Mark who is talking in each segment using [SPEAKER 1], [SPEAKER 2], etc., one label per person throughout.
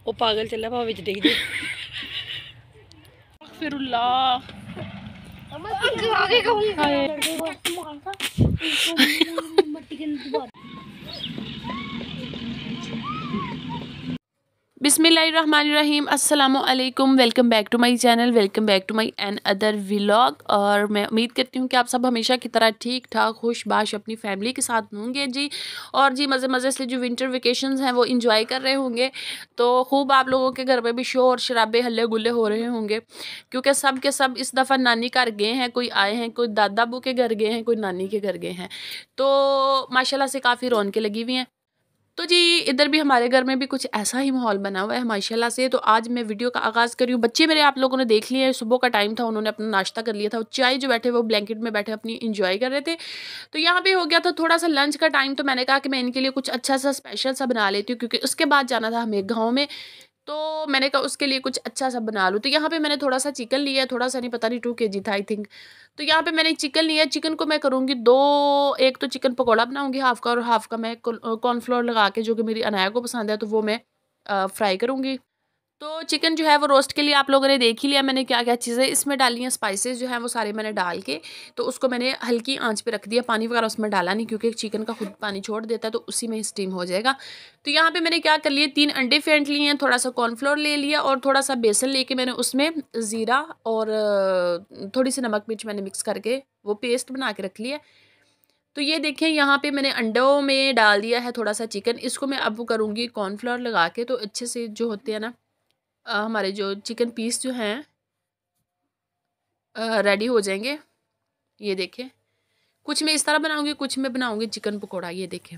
[SPEAKER 1] वो पागल चला भाव विच डिग जाए। फिरुल्लाह बिस्मिल्लाहिर्रहमानिर्रहीम, अस्सलामु अलैकुम। Welcome back to my channel, welcome back to my another vlog. और मैं उम्मीद करती हूँ कि आप सब हमेशा की तरह ठीक ठाक खुशबाश अपनी फैमिली के साथ होंगे जी। और जी मज़े मज़े से जो विंटर वेकेशंस हैं वो इंजॉय कर रहे होंगे। तो खूब आप लोगों के घर में भी शोर शराबे हल्ले गुल्ले हो रहे होंगे, क्योंकि सब के सब इस दफ़ा नानी घर गए हैं। कोई आए हैं, कोई दादा अबू के घर गए हैं, कोई नानी के घर गए हैं। तो माशाल्लाह से काफ़ी रौनकें लगी हुई हैं। तो जी इधर भी हमारे घर में भी कुछ ऐसा ही माहौल बना हुआ है माशाल्लाह से। तो आज मैं वीडियो का आगाज़ कर रही हूँ। बच्चे मेरे आप लोगों ने देख लिए, सुबह का टाइम था, उन्होंने अपना नाश्ता कर लिया था। वो चाय जो बैठे वो ब्लैंकेट में बैठे अपनी इंजॉय कर रहे थे। तो यहाँ पे हो गया था थोड़ा सा लंच का टाइम। तो मैंने कहा कि मैं इनके लिए कुछ अच्छा सा स्पेशल सा बना लेती हूँ, क्योंकि उसके बाद जाना था हमें गाँव में। तो मैंने कहा उसके लिए कुछ अच्छा सा बना लूँ। तो यहाँ पे मैंने थोड़ा सा चिकन लिया है, थोड़ा सा नहीं, पता नहीं 2 kg था आई थिंक। तो यहाँ पे मैंने चिकन लिया है। चिकन को मैं करूँगी एक तो चिकन पकौड़ा बनाऊँगी हाफ़ का, और हाफ़ का मैं कॉर्नफ्लोर लगा के, जो कि मेरी अनाया को पसंद है, तो वो मैं फ्राई करूँगी। तो चिकन जो है वो रोस्ट के लिए आप लोगों ने देख ही लिया मैंने क्या क्या चीज़ें इसमें डाली हैं। स्पाइसेस जो हैं वो सारे मैंने डाल के, तो उसको मैंने हल्की आंच पे रख दिया। पानी वगैरह उसमें डाला नहीं, क्योंकि चिकन का खुद पानी छोड़ देता है, तो उसी में स्टीम हो जाएगा। तो यहाँ पे मैंने क्या कर लिया, 3 अंडे फेंट लिए हैं, थोड़ा सा कॉर्नफ्लोर ले लिया, और थोड़ा सा बेसन लेके मैंने उसमें ज़ीरा और थोड़ी सी नमक मिर्च मैंने मिक्स करके वो पेस्ट बना के रख लिया। तो ये देखिए यहाँ पे मैंने अंडों में डाल दिया है थोड़ा सा चिकन। इसको मैं अब करूँगी कॉर्नफ्लोर लगा के, तो अच्छे से जो होते हैं ना हमारे जो चिकन पीस जो हैं रेडी हो जाएंगे। ये देखें, कुछ मैं इस तरह बनाऊंगी, कुछ मैं बनाऊंगी चिकन पकोड़ा। ये देखें,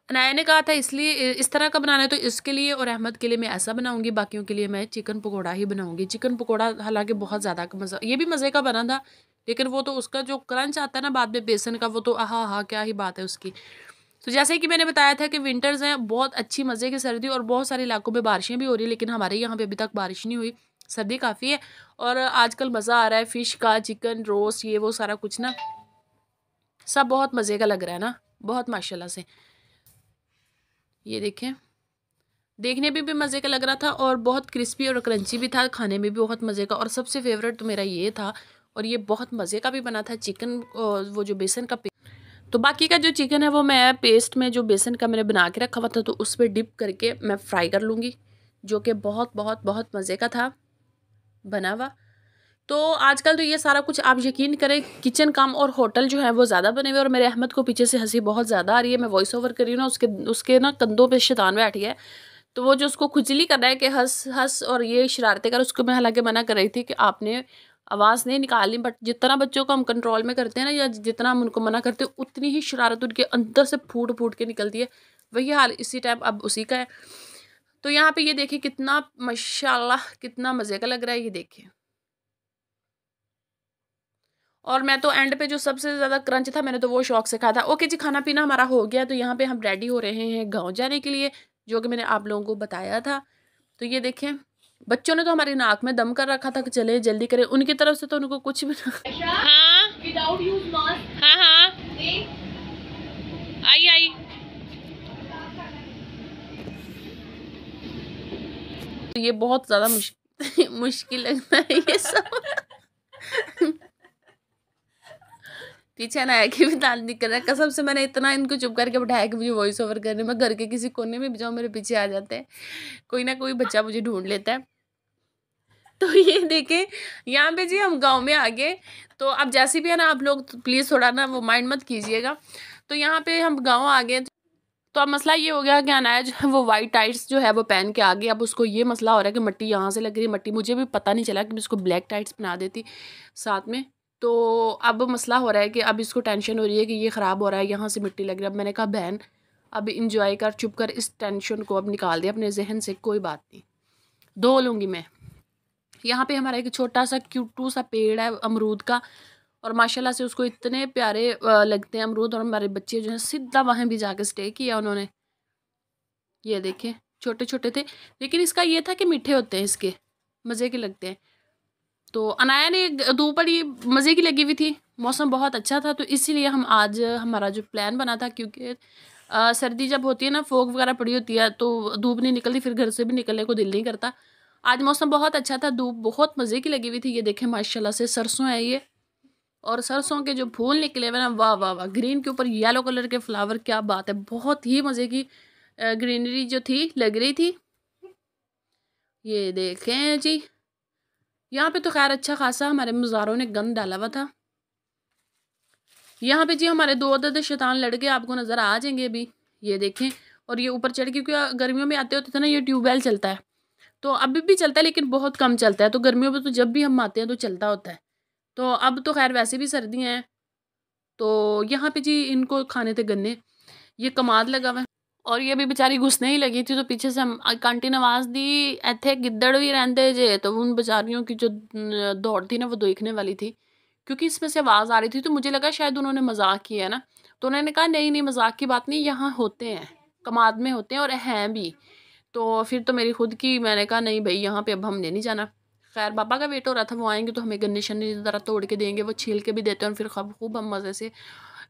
[SPEAKER 1] अनाया ने कहा था इसलिए इस तरह का बनाना है, तो इसके लिए और अहमद के लिए मैं ऐसा बनाऊंगी, बाकियों के लिए मैं चिकन पकोड़ा ही बनाऊंगी। चिकन पकोड़ा हालांकि बहुत ज़्यादा मज़ा, ये भी मज़े का बना था, लेकिन वो तो उसका जो क्रंच आता है ना बाद में बेसन का, वो तो आहा हा क्या ही बात है उसकी। तो जैसे कि मैंने बताया था कि विंटर्स हैं, बहुत अच्छी मज़े की सर्दी, और बहुत सारे इलाकों में बारिशें भी हो रही है, लेकिन हमारे यहाँ पे अभी तक बारिश नहीं हुई। सर्दी काफ़ी है, और आजकल मज़ा आ रहा है फ़िश का, चिकन रोस्ट, ये वो सारा कुछ ना, सब बहुत मज़े का लग रहा है ना, बहुत माशाल्लाह से। ये देखें, देखने में भी मज़े का लग रहा था, और बहुत क्रिस्पी और क्रंची भी था, खाने में भी बहुत मज़े का। और सबसे फेवरेट तो मेरा ये था, और ये बहुत मज़े का भी बना था चिकन, वो जो बेसन का। तो बाकी का जो चिकन है वो मैं पेस्ट में जो बेसन का मैंने बना के रखा हुआ था, तो उस पर डिप करके मैं फ्राई कर लूँगी, जो कि बहुत बहुत बहुत मज़े का था बना हुआ। तो आजकल तो ये सारा कुछ आप यकीन करें, किचन काम और होटल जो है वो ज़्यादा बने हुए, और मेरे अहमद को पीछे से हंसी बहुत ज़्यादा आ रही है। मैं वॉइस ओवर कर रही हूँ ना, उसके ना कंधों पे शैतान बैठ गया है। तो वो जो उसको खुजली कर रहा है कि हंस हंस और ये शरारतें कर, उसको मैं हालांकि मना कर रही थी कि आपने आवाज़ नहीं निकालनी, बट जितना बच्चों को हम कंट्रोल में करते हैं ना, या जितना हम उनको मना करते हैं, उतनी ही शरारत उनके अंदर से फूट फूट के निकलती है। वही हाल इसी टाइम अब उसी का है। तो यहाँ पे ये देखिए कितना माशाल्लाह कितना मज़े का लग रहा है, ये देखिए। और मैं तो एंड पे जो सबसे ज़्यादा क्रंच था, मैंने तो वो शौक से खाया था। ओके जी, खाना पीना हमारा हो गया। तो यहाँ पे हम रेडी हो रहे हैं गाँव जाने के लिए, जो कि मैंने आप लोगों को बताया था। तो ये देखें, बच्चों ने तो हमारी नाक में दम कर रखा था कि चले जल्दी करें। उनकी तरफ से तो उनको कुछ भी हाँ विदाउट यूज मास्क, हाँ हाँ आई आई। तो ये बहुत ज़्यादा मुश्किल लगता है ये सब पीछे ना आया कि भी दाल निकल रहा है। कसम से मैंने इतना इनको चुप करके बैठाया कि मुझे वॉइस ओवर करने में, घर के किसी कोने में भी जाओ मेरे पीछे आ जाते हैं, कोई ना कोई बच्चा मुझे ढूंढ लेता है। तो ये देखें, यहाँ पे जी हम गांव में आ गए। तो अब जैसे भी है ना, आप लोग प्लीज़ थोड़ा ना वो माइंड मत कीजिएगा। तो यहाँ पे हम गांव आ गए। तो अब मसला ये हो गया कि अनाया जो है वो वाइट टाइट्स जो है वो पहन के आ गई। अब उसको ये मसला हो रहा है कि मिट्टी यहाँ से लग रही है। मिट्टी मुझे भी पता नहीं चला कि मैं इसको ब्लैक टाइट्स बना देती साथ में। तो अब मसला हो रहा है कि अब इसको टेंशन हो रही है कि ये ख़राब हो रहा है, यहाँ से मिट्टी लग रही है। अब मैंने कहा बहन अब इंजॉय कर, चुप कर, इस टेंशन को अब निकाल दे अपने जहन से, कोई बात नहीं, धो लूँगी मैं। यहाँ पे हमारा एक छोटा सा क्यूटू सा पेड़ है अमरूद का, और माशाल्लाह से उसको इतने प्यारे लगते हैं अमरूद। और हमारे बच्चे जो हैं सीधा वहाँ भी जाके स्टे किया उन्होंने। ये देखें, छोटे छोटे थे, लेकिन इसका ये था कि मीठे होते हैं, इसके मज़े के लगते हैं। तो अनाया ने धूप बड़ी मज़े की लगी हुई थी, मौसम बहुत अच्छा था, तो इसीलिए हम आज हमारा जो प्लान बना था, क्योंकि सर्दी जब होती है ना, फोग वगैरह पड़ी होती है तो धूप नहीं निकलती, फिर घर से भी निकलने को दिल नहीं करता। आज मौसम बहुत अच्छा था, धूप बहुत मज़े की लगी हुई थी। ये देखें माशाल्लाह से सरसों है ये, और सरसों के जो फूल निकले हुए ना, वाह वाह वाह, ग्रीन के ऊपर येलो कलर के फ्लावर, क्या बात है, बहुत ही मज़े की ग्रीनरी जो थी लग रही थी। ये देखें जी, यहाँ पे तो खैर अच्छा खासा हमारे मज़ारों ने गंद डाला हुआ था। यहाँ पे जी हमारे दो अदद शैतान लड़के आपको नज़र आ जाएंगे अभी, ये देखें। और ये ऊपर चढ़, क्योंकि गर्मियों में आते होते थे ना, ये ट्यूबवेल चलता है, तो अभी भी चलता है लेकिन बहुत कम चलता है, तो गर्मियों में तो जब भी हम आते हैं तो चलता होता है। तो अब तो खैर वैसे भी सर्दियाँ हैं, तो यहाँ पे जी इनको खाने थे गन्ने, ये कमाद लगा हुआ है। और ये भी बेचारी घुसने ही लगी थी, तो पीछे से हम आंटी ने आवाज़ दी, इत्थे गिद्दड़ भी रहते जे, तो उन बेचारियों की जो दौड़ थी ना वो देखने वाली थी, क्योंकि इसमें से आवाज़ आ रही थी, तो मुझे लगा शायद उन्होंने मजाक किया है ना। तो उन्होंने कहा नहीं नहीं, मजाक की बात नहीं, यहाँ होते हैं, कमाद में होते हैं और हैं भी। तो फिर तो मेरी खुद की, मैंने कहा नहीं भाई यहाँ पे अब हमने नहीं जाना। खैर पापा का वेट हो रहा था, वो आएंगे तो हमें गन्ने शन्ने ज़रा तोड़ के देंगे, वो छील के भी देते हैं, और फिर खूब हम मज़े से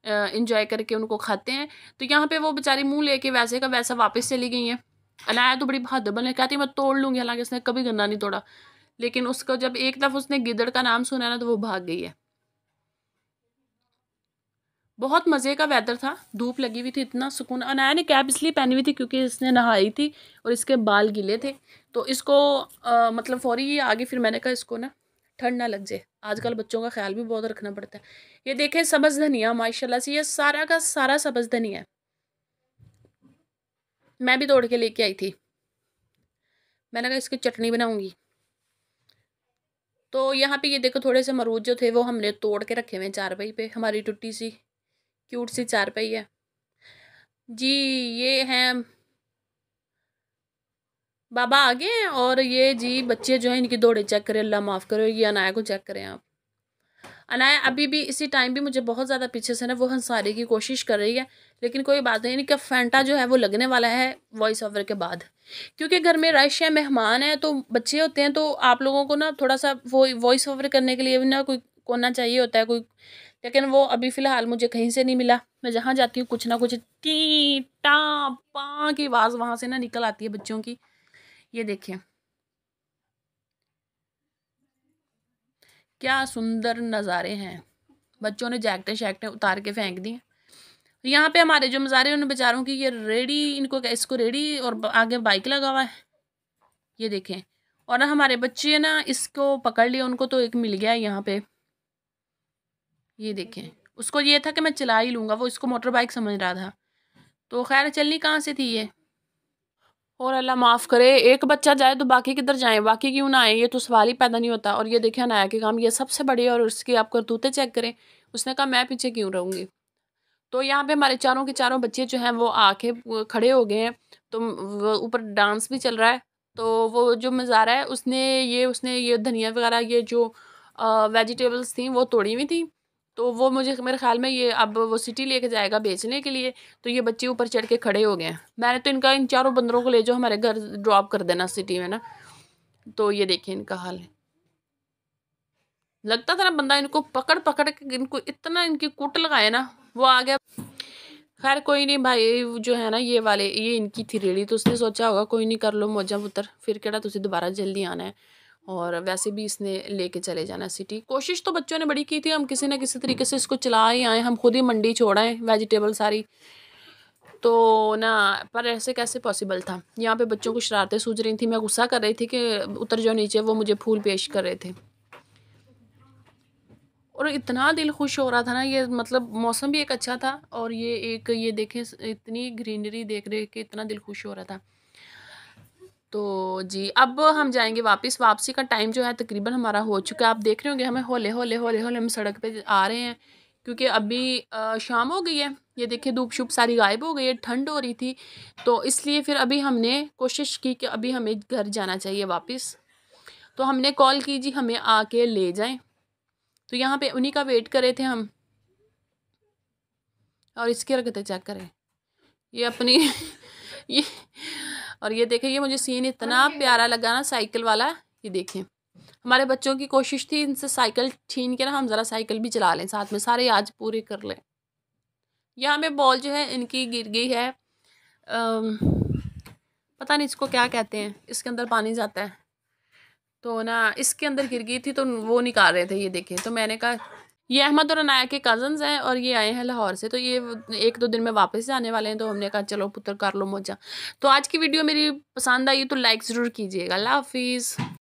[SPEAKER 1] इंजॉय करके उनको खाते हैं। तो यहाँ पे वो बेचारी मुंह लेके वैसे का वैसा वापस चली गई हैं। अनाया तो बड़ी बहादुर बने, कहती मैं तोड़ लूँगी, हालांकि उसने कभी गन्ना नहीं तोड़ा, लेकिन उसको जब एक दफ़ा उसने गिदड़ का नाम सुना ना तो वो भाग गई है। बहुत मज़े का वेदर था, धूप लगी हुई थी, इतना सुकून। अनाया ने कैप इसलिए पहनी हुई थी क्योंकि इसने नहाई थी और इसके बाल गीले थे, तो इसको मतलब फौरी ये आगे, फिर मैंने कहा इसको ना ठंड ना लग जाए, आजकल बच्चों का ख्याल भी बहुत रखना पड़ता है। ये देखें सब्ज़ धनिया माशाल्लाह से, ये सारा का सारा सब्ज़ धनिया है, मैं भी तोड़ के लेके आई थी, मैंने कहा इसकी चटनी बनाऊंगी। तो यहाँ पे ये देखो थोड़े से मरूद जो थे वो हमने तोड़ के रखे हुए हैं चारपाई पे, हमारी टुट्टी सी क्यूट सी चारपाई है जी। ये हैं बाबा आ गए हैं, और ये जी बच्चे जो हैं इनकी दौड़े चेक करें, अल्लाह माफ़ करो, ये अनाया को चेक करें आप। अनाया अभी भी इसी टाइम भी मुझे बहुत ज़्यादा पीछे से ना वो हंसाने की कोशिश कर रही है, लेकिन कोई बात नहीं, इनका फैंटा जो है वो लगने वाला है वॉइस ओवर के बाद, क्योंकि घर में रश है, मेहमान है, तो बच्चे होते हैं, तो आप लोगों को ना थोड़ा सा वो वॉइस ओवर करने के लिए भी ना कोई कोना चाहिए होता है कोई, लेकिन वो अभी फ़िलहाल मुझे कहीं से नहीं मिला। मैं जहाँ जाती हूँ कुछ ना कुछ टी टा पा की आवाज़ वहाँ से ना निकल आती है बच्चों की। ये देखिए क्या सुंदर नज़ारे हैं, बच्चों ने जैकटें शैकटें उतार के फेंक दी। यहाँ पे हमारे जो मज़ारे उन बेचारों की ये रेडी, इनको इसको रेडी, और आगे बाइक लगा हुआ है, ये देखें। और ना हमारे बच्चे ना इसको पकड़ लिया, उनको तो एक मिल गया यहाँ पे, ये देखें। उसको ये था कि मैं चला ही लूँगा, वो इसको मोटर बाइक समझ रहा था, तो खैर चलनी कहाँ से थी ये। और अल्लाह माफ़ करे, एक बच्चा जाए तो बाकी किधर जाए, बाकी क्यों ना आए, ये तो सवाल ही पैदा नहीं होता। और ये देखें अनाया के काम, ये सबसे बड़ी, और उसकी आप करतूतें चेक करें, उसने कहा मैं पीछे क्यों रहूँगी। तो यहाँ पे हमारे चारों के चारों बच्चे जो हैं वो आके खड़े हो गए हैं, तो वो ऊपर डांस भी चल रहा है। तो वो जो नज़ारा है उसने ये धनिया वगैरह, ये जो वेजिटेबल्स थी वो तोड़ी हुई थी, तो वो मुझे मेरे ख्याल में ये अब वो सिटी लेके जाएगा बेचने के लिए। तो ये बच्चे ऊपर चढ़ के खड़े हो गए हैं, मैंने तो इनका इन चारों बंदरों को ले जाओ हमारे घर ड्रॉप कर देना सिटी में ना। तो ये देखिए इनका हाल है, लगता था ना बंदा इनको पकड़ पकड़ के इनको इतना इनकी कुट लगाए ना, वो आ गया। खैर कोई नहीं भाई, जो है ना ये वाले, ये इनकी थी रेडी, तो उसने सोचा होगा कोई नहीं कर लो मौजा पुत्र, फिर केड़ा तुझे दोबारा जल्दी आना है, और वैसे भी इसने लेके चले जाना सिटी। कोशिश तो बच्चों ने बड़ी की थी, हम किसी ना किसी तरीके से इसको चला ही आए, हम खुद ही मंडी छोड़ाएं वेजिटेबल सारी, तो ना पर ऐसे कैसे पॉसिबल था। यहाँ पे बच्चों को शरारतें सूझ रही थी, मैं गुस्सा कर रही थी कि उतर जाओ नीचे, वो मुझे फूल पेश कर रहे थे, और इतना दिल खुश हो रहा था ना, ये मतलब मौसम भी एक अच्छा था, और ये एक ये देखें इतनी ग्रीनरी देख रहे कि इतना दिल खुश हो रहा था। तो जी अब हम जाएंगे वापस, वापसी का टाइम जो है तकरीबन हमारा हो चुका है। आप देख रहे होंगे हमें हौले हौले हौले हौले हम सड़क पे आ रहे हैं, क्योंकि अभी शाम हो गई है, ये देखिए धूप शुप सारी गायब हो गई है, ठंड हो रही थी, तो इसलिए फिर अभी हमने कोशिश की कि अभी हमें घर जाना चाहिए वापस। तो हमने कॉल की जी हमें आके ले जाएं, तो यहाँ पे उन्हीं का वेट करे थे हम। और इसकी हरकतें चेक करें, ये अपनी ये, और ये देखें, ये मुझे सीन इतना प्यारा लगा ना साइकिल वाला। ये देखें हमारे बच्चों की कोशिश थी इनसे साइकिल छीन के ना हम ज़रा साइकिल भी चला लें साथ में, सारे आज पूरे कर लें। यहाँ पे बॉल जो है इनकी गिर गई है। पता नहीं इसको क्या कहते हैं, इसके अंदर पानी जाता है तो ना इसके अंदर गिर गई थी, तो वो निकाल रहे थे। ये देखें, तो मैंने कहा ये अहमद और अनाया के कज़न्स हैं और ये आए हैं लाहौर से, तो ये 1-2 दिन में वापस जाने वाले हैं, तो हमने कहा चलो पुत्र कर लो मौजा। तो आज की वीडियो मेरी पसंद आई तो लाइक ज़रूर कीजिएगा। अल्लाह हाफिज़।